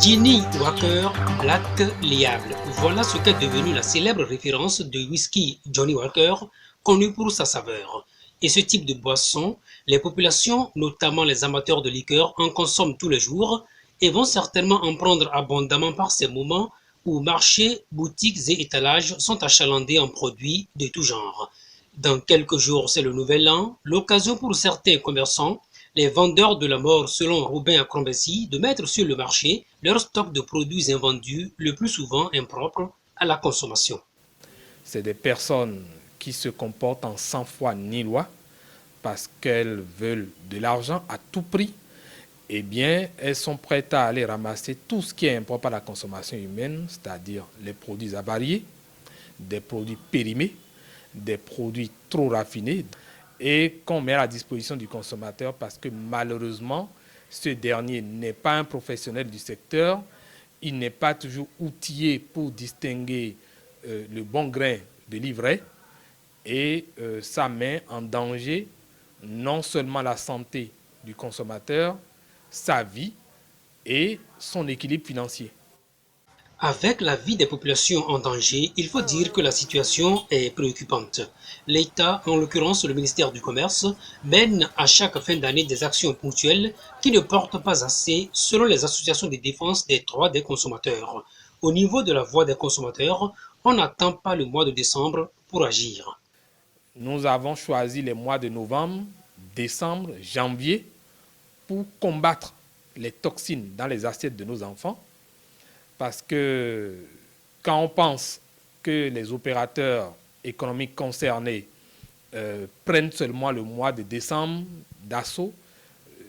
Johnnie Walker Black Label. Voilà ce qu'est devenu la célèbre référence de whisky Johnnie Walker, connu pour sa saveur. Et ce type de boisson, les populations, notamment les amateurs de liqueurs, en consomment tous les jours et vont certainement en prendre abondamment par ces moments où marchés, boutiques et étalages sont achalandés en produits de tout genre. Dans quelques jours, c'est le nouvel an, l'occasion pour certains commerçants, les vendeurs de la mort selon Robin Acrombécy, de mettre sur le marché leur stock de produits invendus, le plus souvent impropres à la consommation. C'est des personnes qui se comportent en sans-foi ni loi parce qu'elles veulent de l'argent à tout prix. Eh bien, elles sont prêtes à aller ramasser tout ce qui est impropre à la consommation humaine, c'est-à-dire les produits avariés, des produits périmés, des produits trop raffinés et qu'on met à la disposition du consommateur parce que malheureusement, ce dernier n'est pas un professionnel du secteur, il n'est pas toujours outillé pour distinguer le bon grain de l'ivraie et ça met en danger non seulement la santé du consommateur, sa vie et son équilibre financier. Avec la vie des populations en danger, il faut dire que la situation est préoccupante. L'État, en l'occurrence le ministère du Commerce, mène à chaque fin d'année des actions ponctuelles qui ne portent pas assez selon les associations de défense des droits des consommateurs. Au niveau de la voix des consommateurs, on n'attend pas le mois de décembre pour agir. Nous avons choisi les mois de novembre, décembre, janvier pour combattre les toxines dans les assiettes de nos enfants. Parce que quand on pense que les opérateurs économiques concernés prennent seulement le mois de décembre d'assaut,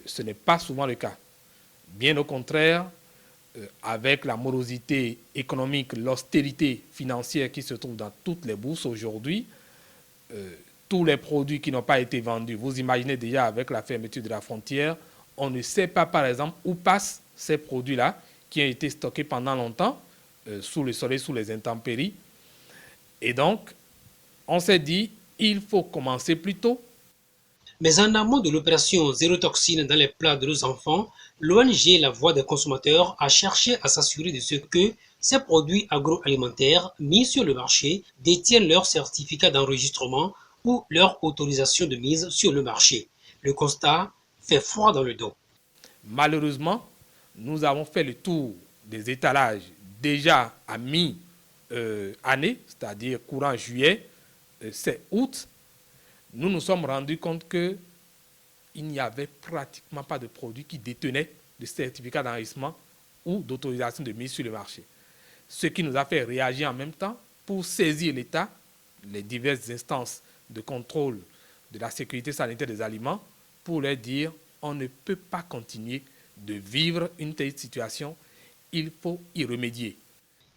ce n'est pas souvent le cas. Bien au contraire, avec la morosité économique, l'austérité financière qui se trouve dans toutes les bourses aujourd'hui, tous les produits qui n'ont pas été vendus, vous imaginez déjà avec la fermeture de la frontière, on ne sait pas par exemple où passent ces produits-là qui ont été stockés pendant longtemps, sous le soleil, sous les intempéries. Et donc, on s'est dit, il faut commencer plus tôt. Mais en amont de l'opération Zéro Toxine dans les plats de nos enfants, l'ONG La Voix des consommateurs a cherché à s'assurer de ce que ces produits agroalimentaires mis sur le marché détiennent leur certificat d'enregistrement ou leur autorisation de mise sur le marché. Le constat fait froid dans le dos. Malheureusement, nous avons fait le tour des étalages déjà à mi-année, c'est-à-dire courant juillet, c'est août. Nous nous sommes rendus compte qu'il n'y avait pratiquement pas de produits qui détenaient de certificat d'enregistrement ou d'autorisation de mise sur le marché. Ce qui nous a fait réagir en même temps pour saisir l'État, les diverses instances de contrôle de la sécurité sanitaire des aliments, pour leur dire on ne peut pas continuer de vivre une telle situation, il faut y remédier.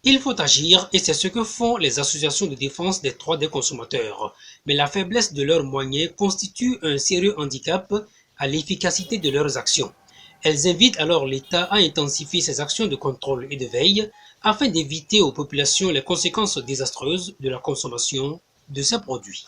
Il faut agir et c'est ce que font les associations de défense des droits des consommateurs. Mais la faiblesse de leurs moyens constitue un sérieux handicap à l'efficacité de leurs actions. Elles invitent alors l'État à intensifier ses actions de contrôle et de veille afin d'éviter aux populations les conséquences désastreuses de la consommation de ces produits.